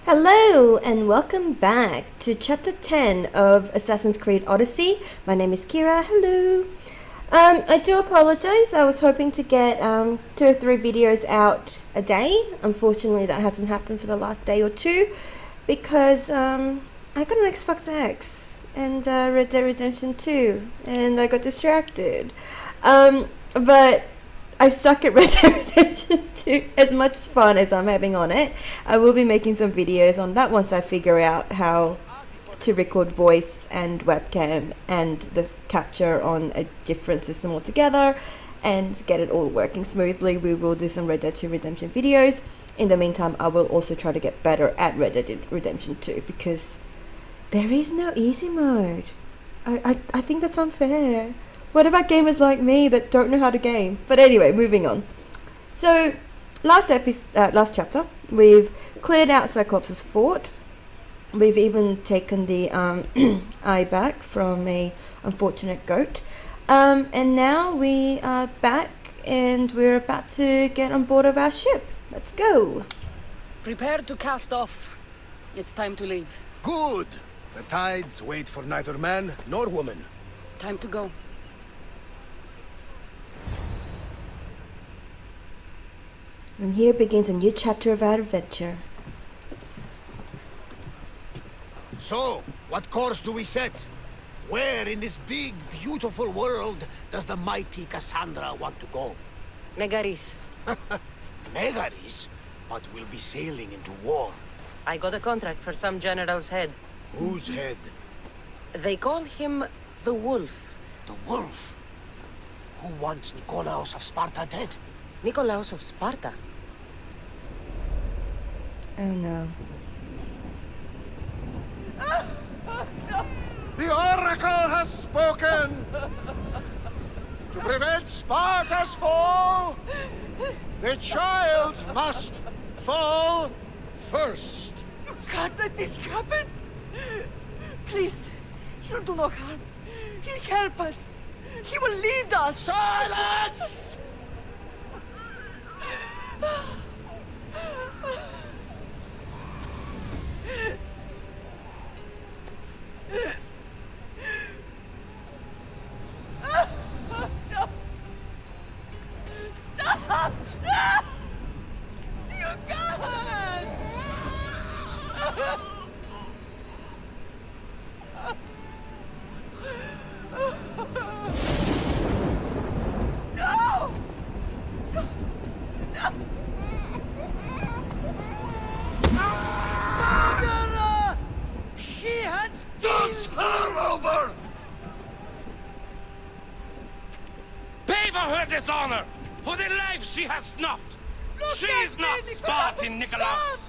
Hello and welcome back to chapter 10 of Assassin's Creed Odyssey. My name is Kira. Hello. I do apologize. I was hoping to get 2 or 3 videos out a day. Unfortunately, that hasn't happened for the last day or two because I got an Xbox X and Red Dead Redemption 2 and I got distracted. But I suck at Red Dead Redemption 2 as much fun as I'm having on it. I will be making some videos on that once I figure out how to record voice and webcam and the capture on a different system altogether and get it all working smoothly. We will do some Red Dead 2 Redemption videos. In the meantime, I will also try to get better at Red Dead Redemption 2 because there is no easy mode. I think that's unfair. What about gamers like me that don't know how to game? But anyway, moving on. So, last chapter, we've cleared out Cyclops' fort. We've even taken the eye back from a unfortunate goat. And now we are back and we're about to get on board of our ship. Let's go. Prepare to cast off. It's time to leave. Good. The tides wait for neither man nor woman. Time to go. And here begins a new chapter of our adventure. So, what course do we set? Where in this big, beautiful world does the mighty Kassandra want to go? Megaris. Megaris? But we'll be sailing into war. I got a contract for some general's head. Whose head? They call him the Wolf. The Wolf? Who wants Nikolaos of Sparta dead? Nikolaos of Sparta. Oh no. The Oracle has spoken! To prevent Sparta's fall, the child must fall first. You can't let this happen! Please, he'll do no harm. He'll help us. He will lead us. Silence! Stop! You can't! No! Megara! She has Does her over! Pay for her dishonor! For the life she has snuffed! Look She at is not me, Spartan, Nikolaos!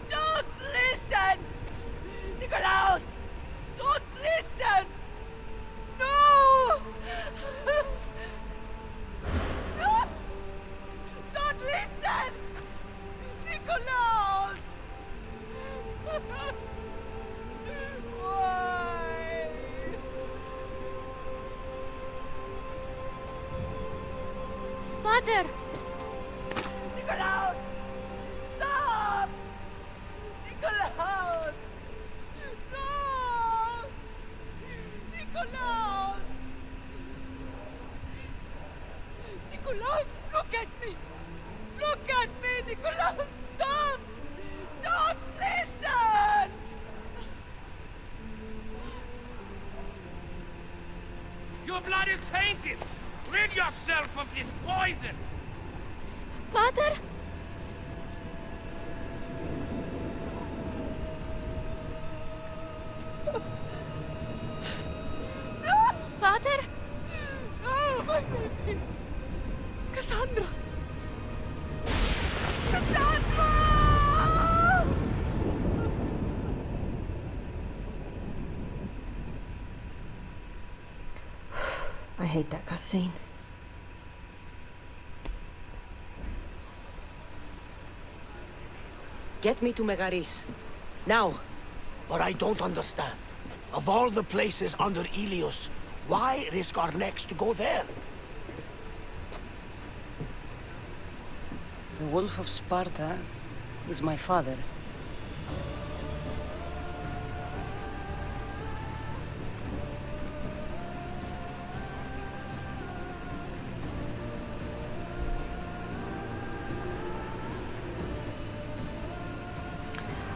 Don't listen! Nikolaos! Don't listen! No! No! Don't listen! Nikolaos! Why? Mother! Nikolaos! Stop! Nikolaos! No! Nikolaos! Nikolaos, look at me! Look at me, Nikolaos! Don't! Don't listen! Your blood is tainted! Rid yourself of this poison! Pater? Pater? Oh, my baby! Kassandra! Kassandra! I hate that cutscene. Get me to Megaris. Now. But I don't understand. Of all the places under Ilios, why risk our necks to go there? The Wolf of Sparta is my father.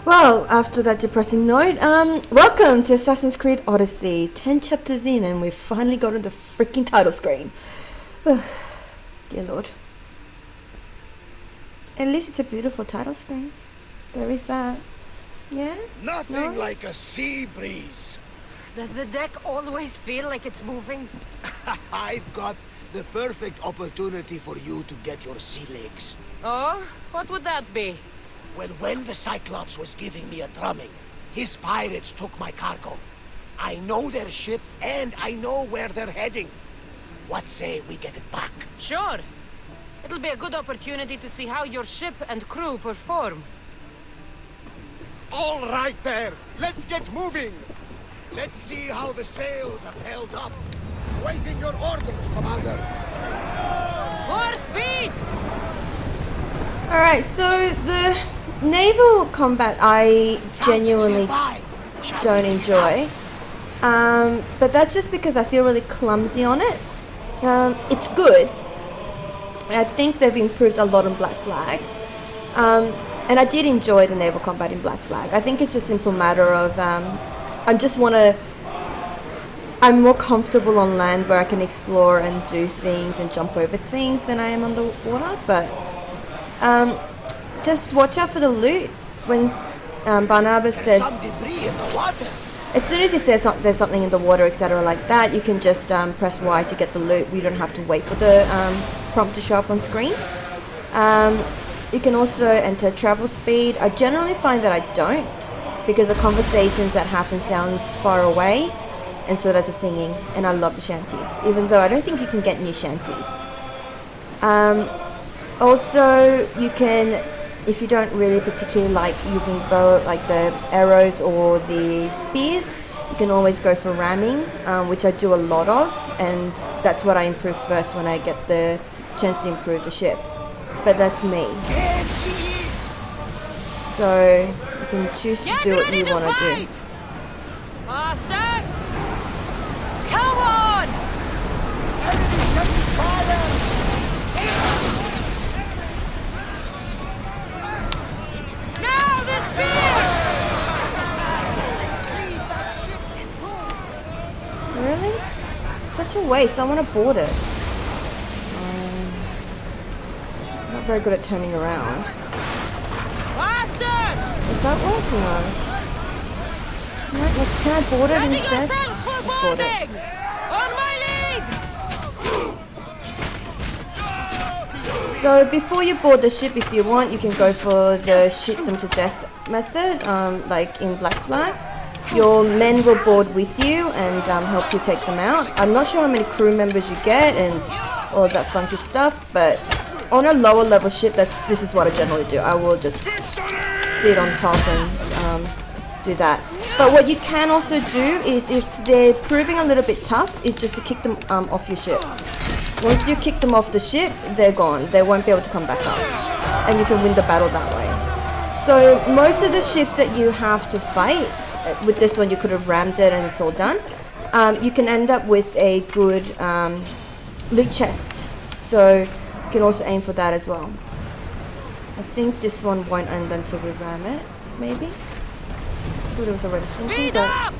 Well, after that depressing note, welcome to Assassin's Creed Odyssey. 10 chapters in and we've finally gotten the freaking title screen. Dear Lord. At least it's a beautiful title screen. There is that. Yeah? Nothing No? like a sea breeze. Does the deck always feel like it's moving? I've got the perfect opportunity for you to get your sea legs. Oh? What would that be? Well, when the Cyclops was giving me a drumming, his pirates took my cargo. I know their ship, and I know where they're heading. What say we get it back? Sure. It'll be a good opportunity to see how your ship and crew perform. All right there, let's get moving. Let's see how the sails have held up. Waiting your orders, Commander. More speed! Alright, so the naval combat I genuinely don't enjoy. But that's just because I feel really clumsy on it. It's good. I think they've improved a lot on Black Flag. And I did enjoy the naval combat in Black Flag. I think it's just a simple matter of I'm more comfortable on land where I can explore and do things and jump over things than I am on the water. But just watch out for the loot when Barnabas says, Some debris in the water. as soon as he says there's something in the water, etc. like that, you can just press Y to get the loot. You don't have to wait for the prompt to show up on screen. You can also enter travel speed. I generally find that I don't, because the conversations that happen sounds far away, and so does the singing, and I love the shanties, even though I don't think you can get new shanties. Also, you can, if you don't really particularly like using bow, like the arrows or the spears, you can always go for ramming, which I do a lot of, and that's what I improve first when I get the chance to improve the ship. But that's me. There she is. So you can choose to do what you want to do. Faster! Come on! Enemy taking fire. Now the spear! Leave that ship in two. Really? Such a waste. I want to board it. Not very good at turning around. Faster! Does that work? No. Right, can I board it instead? Yourselves for Let's board it. boarding! On my lead! So before you board the ship, if you want, you can go for the shoot them to death method, like in Black Flag. Your men will board with you and help you take them out. I'm not sure how many crew members you get and all of that funky stuff, but on a lower level ship, this is what I generally do. I will just sit on top and do that. But what you can also do is, if they're proving a little bit tough, is just to kick them off your ship. Once you kick them off the ship, they're gone. They won't be able to come back up. And you can win the battle that way. So most of the ships that you have to fight, with this one you could have rammed it and it's all done. You can end up with a good loot chest. So you can also aim for that as well. I think this one won't end until we ram it, maybe? I thought it was already sinking, Speed but up!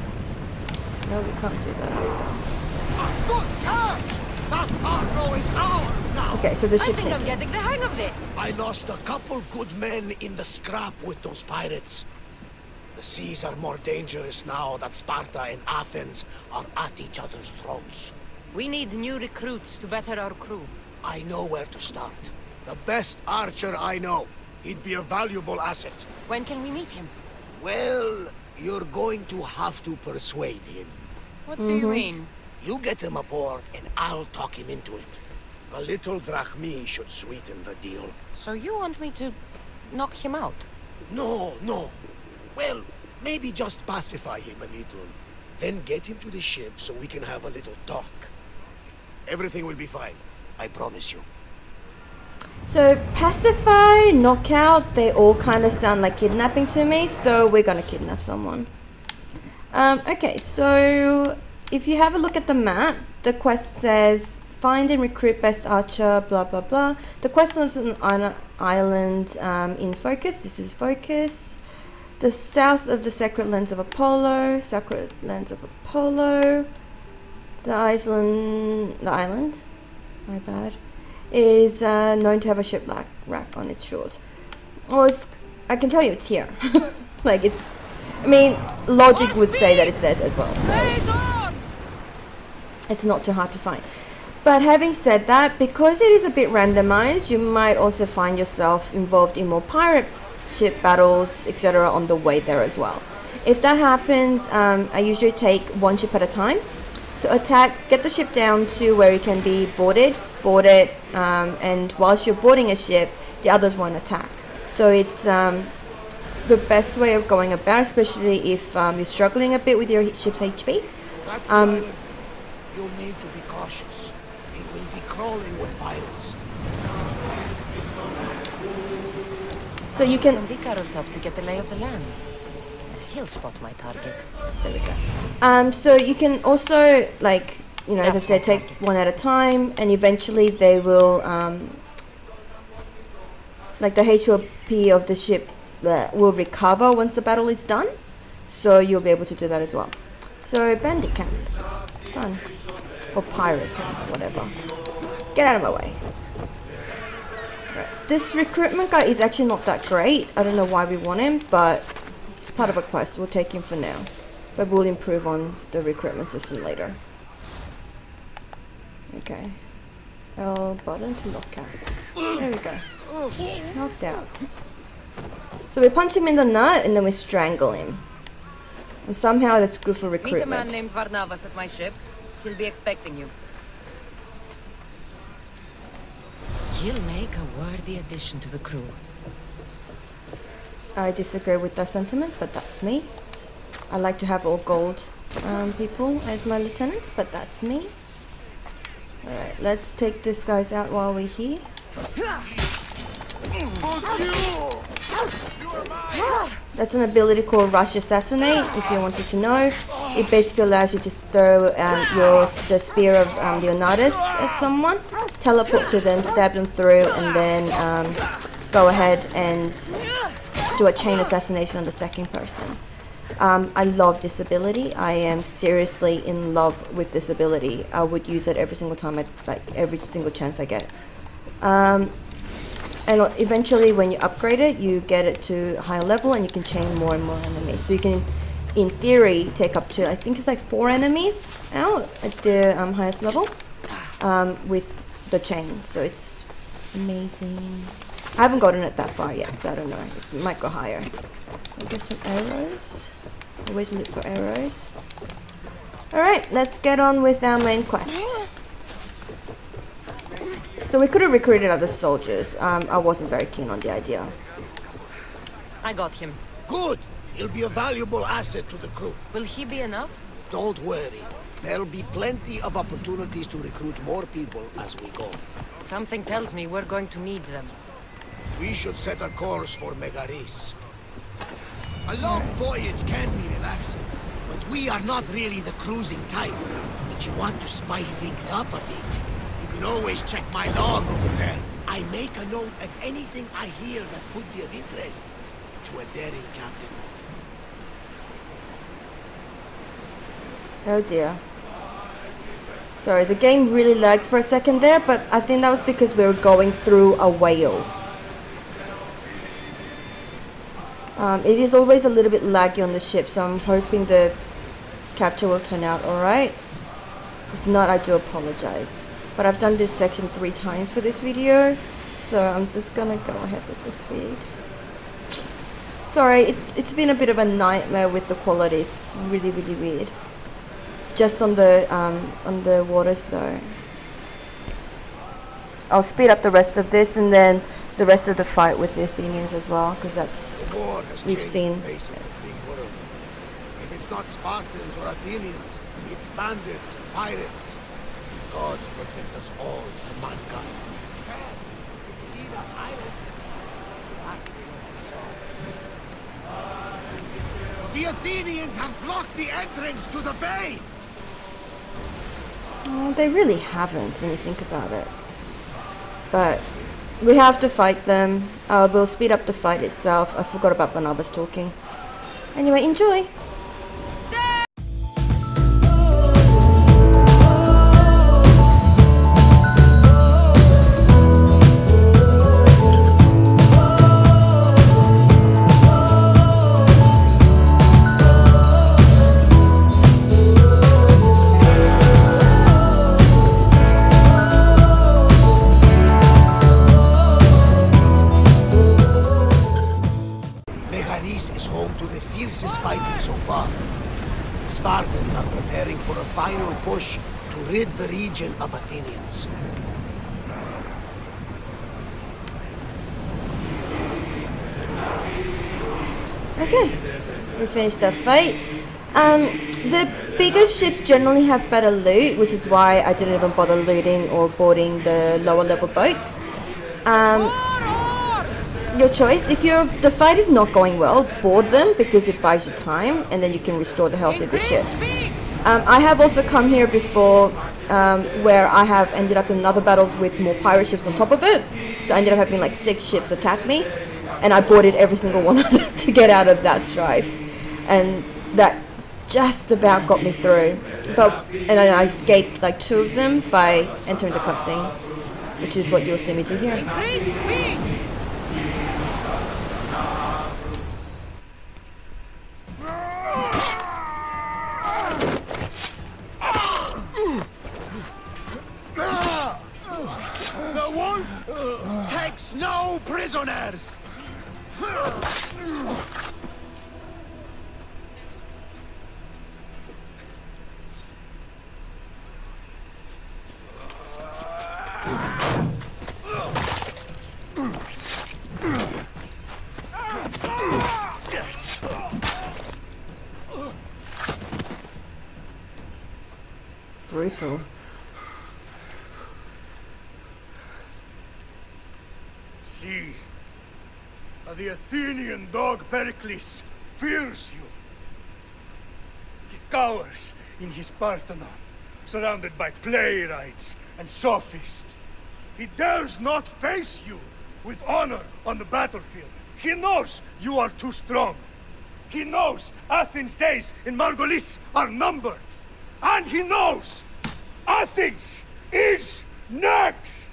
no, we can't do that either. Good catch. That cargo is ours now. Okay, so the I ship's think I'm sinking. getting the hang of this. I lost a couple good men in the scrap with those pirates. The seas are more dangerous now that Sparta and Athens are at each other's throats. We need new recruits to better our crew. I know where to start. The best archer I know. He'd be a valuable asset. When can we meet him? Well, you're going to have to persuade him. What do you mean? You get him aboard and I'll talk him into it. A little drachmi should sweeten the deal. So you want me to knock him out? No. Well, maybe just pacify him a little. Then get him to the ship so we can have a little talk. Everything will be fine. I promise you. So pacify, knockout, they all kind of sound like kidnapping to me, so we're gonna kidnap someone. Okay, so if you have a look at the map, the quest says find and recruit best archer, blah blah blah. The quest was an island in focus. This is focus. The south of the sacred lands of Apollo, The island, my bad, is known to have a shipwreck on its shores. Well, I can tell you it's here. Like I mean, logic would say that it's there as well, so it's not too hard to find. But having said that, because it is a bit randomized, you might also find yourself involved in more pirate ship battles, etc. on the way there as well. If that happens, I usually take one ship at a time. So get the ship down to where it can be board it, and whilst you're boarding a ship, the others won't attack. So it's the best way of going about, especially if you're struggling a bit with your ship's HP. You'll need to be cautious. It will be crawling with pirates. So you can. Send Icarus up to get the lay of the land. He'll spot my target. There we go. So you can also, like, you know, as I said, take one at a time, and eventually they will, like the HP of the ship will recover once the battle is done. So you'll be able to do that as well. So bandit camp, fun, or pirate camp, whatever. Get out of my way. Right. This recruitment guy is actually not that great. I don't know why we want him, but it's part of a quest. We'll take him for now, but we'll improve on the recruitment system later. Okay. L button to lock out. There we go. Knocked out. So we punch him in the nut and then we strangle him. And somehow that's good for Meet a man recruitment. named Varnavas at my ship. He'll be expecting you. He'll make a worthy addition to the crew. I disagree with that sentiment, but that's me. I like to have all gold people as my lieutenants, but that's me. Alright, let's take these guys out while we're here. That's an ability called Rush Assassinate, if you wanted to know. It basically allows you to throw the spear of Leonidas at someone, teleport to them, stab them through, and then go ahead and do a chain assassination on the second person. I love this ability. I am seriously in love with this ability. I would use it every single time, every single chance I get. And eventually when you upgrade it, you get it to a higher level and you can chain more and more enemies. So you can, in theory, take up to, I think it's like 4 enemies out at the highest level with the chain. So it's amazing. I haven't gotten it that far yet, so I don't know. It might go higher. I'll get some arrows. Always look for arrows. Alright, let's get on with our main quest. So we could have recruited other soldiers. I wasn't very keen on the idea. I got him. Good! He'll be a valuable asset to the crew. Will he be enough? Don't worry. There'll be plenty of opportunities to recruit more people as we go. Something tells me we're going to need them. We should set a course for Megaris. A long voyage can be relaxing, but we are not really the cruising type. If you want to spice things up a bit, you can always check my log over there. I make a note of anything I hear that could be of interest to a daring captain. Oh dear. Sorry, the game really lagged for a second there, but I think that was because we were going through a whale. It is always a little bit laggy on the ship, so I'm hoping the capture will turn out alright. If not, I do apologize. But I've done this section 3 times for this video, so I'm just gonna go ahead with the speed. Sorry, it's been a bit of a nightmare with the quality. It's really weird. Just on the waters though. I'll speed up the rest of this and then the rest of the fight with the Athenians as well, because that's we've seen. If it's not Spartans or Athenians, it's bandits, pirates. Gods protect us all and mankind. The Athenians have blocked the entrance to the bay! Oh, they really haven't when you think about it. But we have to fight them. We'll speed up the fight itself. I forgot about when I was talking. Anyway, enjoy! Megaris is home to the fiercest fighting so far. The Spartans are preparing for a final push to rid the region of Athenians. Okay, we finished the fight. The bigger ships generally have better loot, which is why I didn't even bother looting or boarding the lower level boats. Your choice. If the fight is not going well, board them because it buys you time and then you can restore the health of the ship. I have also come here before where I have ended up in other battles with more pirate ships on top of it. So I ended up having like 6 ships attack me and I boarded every single one of them to get out of that strife. And that just about got me through. And I escaped like 2 of them by entering the cutscene, which is what you'll see me do here. Increase speed! The wolf takes no prisoners! Brutal. See, the Athenian dog Pericles fears you. He cowers in his Parthenon, surrounded by playwrights and sophists. He dares not face you with honor on the battlefield. He knows you are too strong. He knows Athens' days in Margolis are numbered. And he knows Athens is next!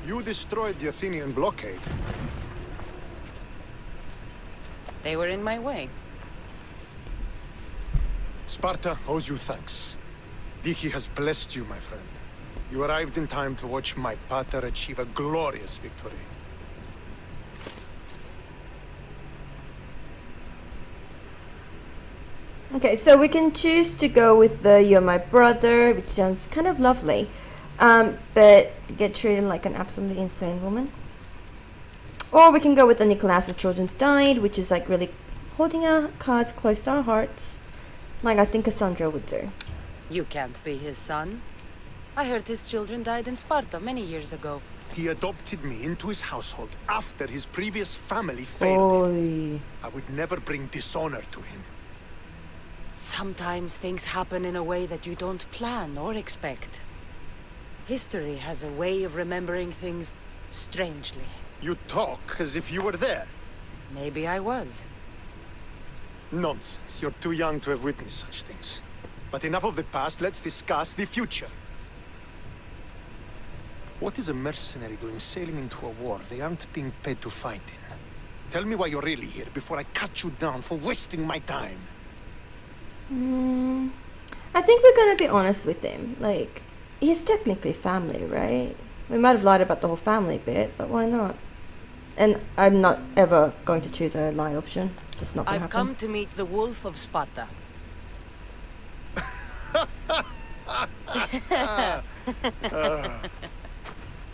You destroyed the Athenian blockade. They were in my way. Sparta owes you thanks. Diki has blessed you, my friend. You arrived in time to watch my pater achieve a glorious victory. Okay, so we can choose to go with the "You're my brother," which sounds kind of lovely, but get treated like an absolutely insane woman. Or we can go with the "Nicholas's children died," which is like really holding our cards close to our hearts, like I think Kassandra would do. You can't be his son. I heard his children died in Sparta many years ago. He adopted me into his household after his previous family failed him. Oy. I would never bring dishonor to him. Sometimes things happen in a way that you don't plan or expect. History has a way of remembering things strangely. You talk as if you were there. Maybe I was. Nonsense. You're too young to have witnessed such things. But enough of the past, let's discuss the future. What is a mercenary doing sailing into a war they aren't being paid to fight in? Tell me why you're really here before I cut you down for wasting my time. I think we're gonna be honest with him. Like, he's technically family, right? We might have lied about the whole family bit, but why not? And I'm not ever going to choose a lie option. Just not gonna I've happen. come to meet the Wolf of Sparta.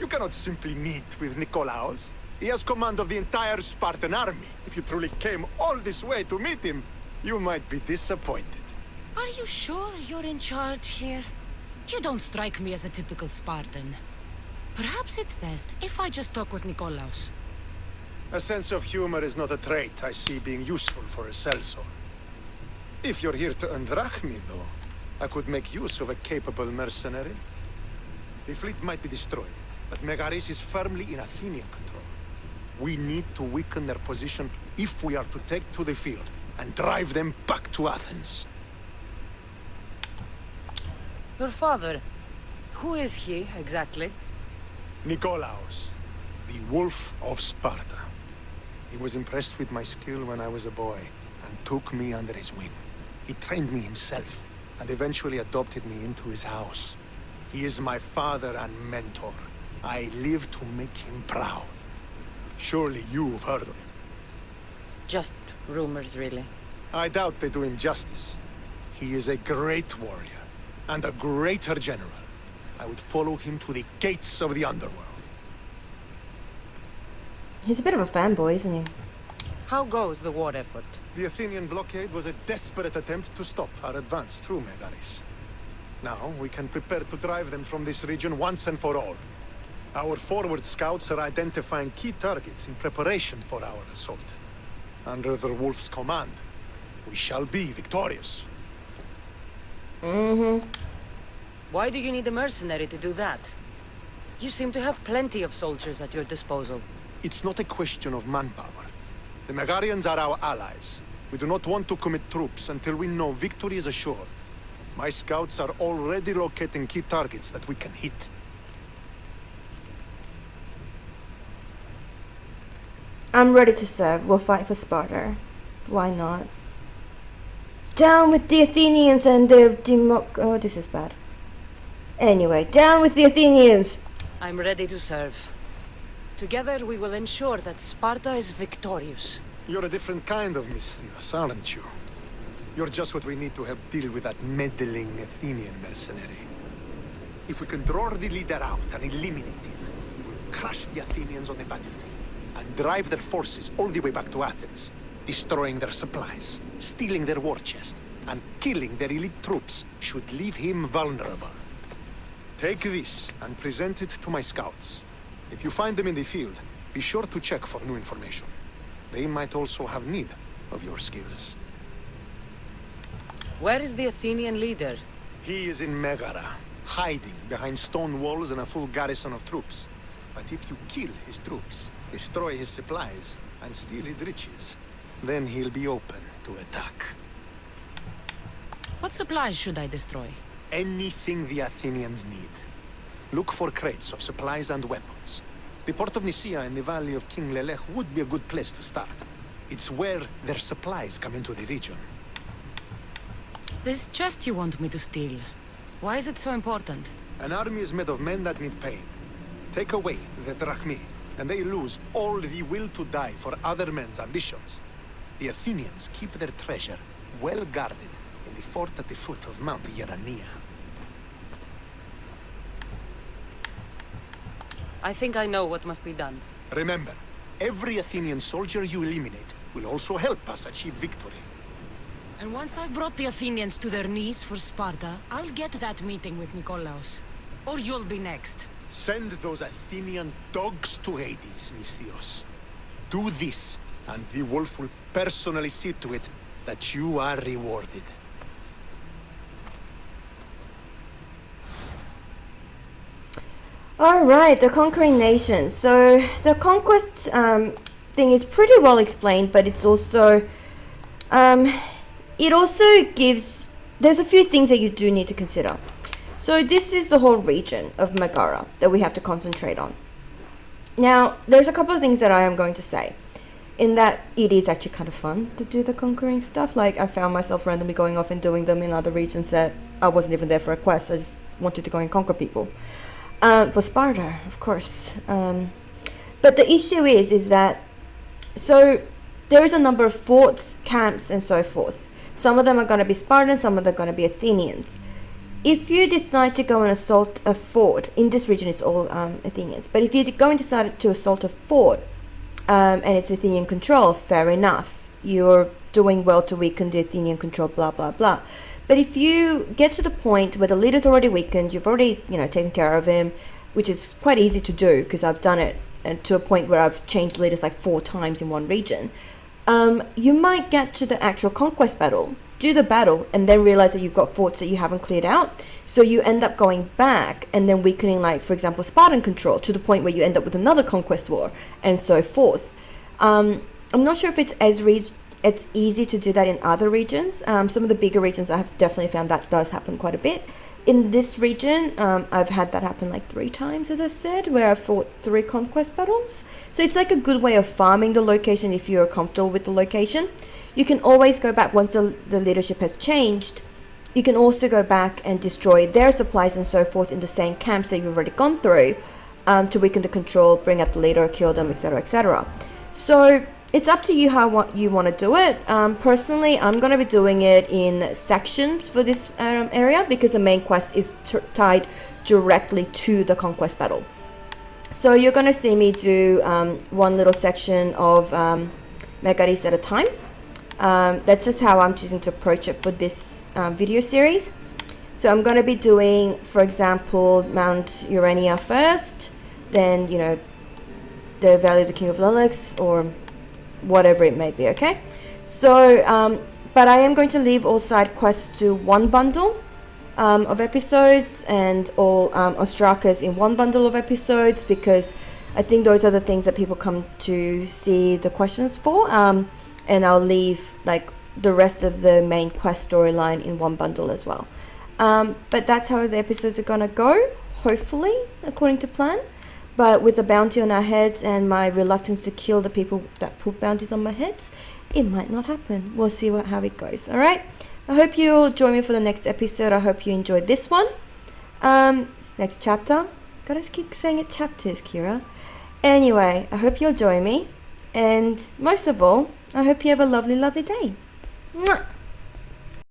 You cannot simply meet with Nikolaos. He has command of the entire Spartan army. If you truly came all this way to meet him, you might be disappointed. Are you sure you're in charge here? You don't strike me as a typical Spartan. Perhaps it's best if I just talk with Nikolaos. A sense of humor is not a trait I see being useful for a sellsword. If you're here to earn drachmi, though, I could make use of a capable mercenary. The fleet might be destroyed, but Megaris is firmly in Athenian control. We need to weaken their position if we are to take to the field and drive them back to Athens. Your father, who is he exactly? Nikolaos, the Wolf of Sparta. He was impressed with my skill when I was a boy and took me under his wing. He trained me himself and eventually adopted me into his house. He is my father and mentor. I live to make him proud. Surely you've heard of him. Just rumors, really. I doubt they do him justice. He is a great warrior and a greater general. I would follow him to the gates of the underworld. He's a bit of a fanboy, isn't he? How goes the war effort? The Athenian blockade was a desperate attempt to stop our advance through Megaris. Now we can prepare to drive them from this region once and for all. Our forward scouts are identifying key targets in preparation for our assault. Under the Wolf's command, we shall be victorious. Why do you need a mercenary to do that? You seem to have plenty of soldiers at your disposal. It's not a question of manpower. The Megarians are our allies. We do not want to commit troops until we know victory is assured. My scouts are already locating key targets that we can hit. I'm ready to serve. We'll fight for Sparta. Why not? Down with the Athenians and the Oh, this is bad. Anyway, down with the Athenians! I'm ready to serve. Together we will ensure that Sparta is victorious. You're a different kind of Misthios, aren't you? You're just what we need to help deal with that meddling Athenian mercenary. If we can draw the leader out and eliminate him, we will crush the Athenians on the battlefield and drive their forces all the way back to Athens, destroying their supplies, stealing their war chest, and killing their elite troops should leave him vulnerable. Take this and present it to my scouts. If you find them in the field, be sure to check for new information. They might also have need of your skills. Where is the Athenian leader? He is in Megara, hiding behind stone walls and a full garrison of troops. But if you kill his troops, destroy his supplies, and steal his riches, then he'll be open to attack. What supplies should I destroy? Anything the Athenians need. Look for crates of supplies and weapons. The port of Nicaea in the valley of King Lelech would be a good place to start. It's where their supplies come into the region. This chest you want me to steal. Why is it so important? An army is made of men that need pain. Take away the drachmi, and they lose all the will to die for other men's ambitions. The Athenians keep their treasure well guarded in the fort at the foot of Mount Yerania. I think I know what must be done. Remember, every Athenian soldier you eliminate will also help us achieve victory. And once I've brought the Athenians to their knees for Sparta, I'll get that meeting with Nikolaos. Or you'll be next. Send those Athenian dogs to Hades, Misthios. Do this, and the Wolf will personally see to it that you are rewarded. Alright, the conquering nation. So the conquest thing is pretty well explained, but it's also it also gives, there's a few things that you do need to consider. So this is the whole region of Megara that we have to concentrate on. Now, there's a couple of things that I am going to say, in that it is actually kind of fun to do the conquering stuff. Like, I found myself randomly going off and doing them in other regions that I wasn't even there for a quest. I just wanted to go and conquer people. For Sparta, of course. But the issue is that, so there is a number of forts, camps, and so forth. Some of them are going to be Spartans, some of them are going to be Athenians. if you decide to go and assault a fort, in this region it's all Athenians, but if you go and decide to assault a fort and it's Athenian control, fair enough. You're doing well to weaken the Athenian control, blah, blah, blah. But if you get to the point where the leader's already weakened, you've already, taken care of him, which is quite easy to do because I've done it and to a point where I've changed leaders like 4 times in one region, you might get to the actual conquest battle, do the battle, and then realize that you've got forts that you haven't cleared out. So you end up going back and then weakening, like, for example, Spartan control to the point where you end up with another conquest war and so forth. I'm not sure if it's easy to do that in other regions. Some of the bigger regions I have definitely found that does happen quite a bit. In this region, I've had that happen like 3 times, as I said, where I fought 3 conquest battles. So it's like a good way of farming the location if you're comfortable with the location. You can always go back once the leadership has changed. You can also go back and destroy their supplies and so forth in the same camps that you've already gone through to weaken the control, bring up the leader, kill them, etc., etc. So it's up to you how you want to do it. Personally, I'm going to be doing it in sections for this area because the main quest is tied directly to the conquest battle. So you're going to see me do one little section of Megara at a time. That's just how I'm choosing to approach it for this video series. So I'm going to be doing, for example, Mount Urania first, then, the Valley of the King of Lilacs, or whatever it may be, okay? So, but I am going to leave all side quests to one bundle of episodes, and all Ostrakas in one bundle of episodes, because I think those are the things that people come to see the questions for. And I'll leave like the rest of the main quest storyline in one bundle as well. But that's how the episodes are gonna go, hopefully, according to plan. But with the bounty on our heads and my reluctance to kill the people that put bounties on my heads, it might not happen. We'll see how it goes. All right. I hope you'll join me for the next episode. I hope you enjoyed this one. Next chapter. Gotta keep saying it chapters, Kira. Anyway, I hope you'll join me. And most of all, I hope you have a lovely, lovely day. Mwah!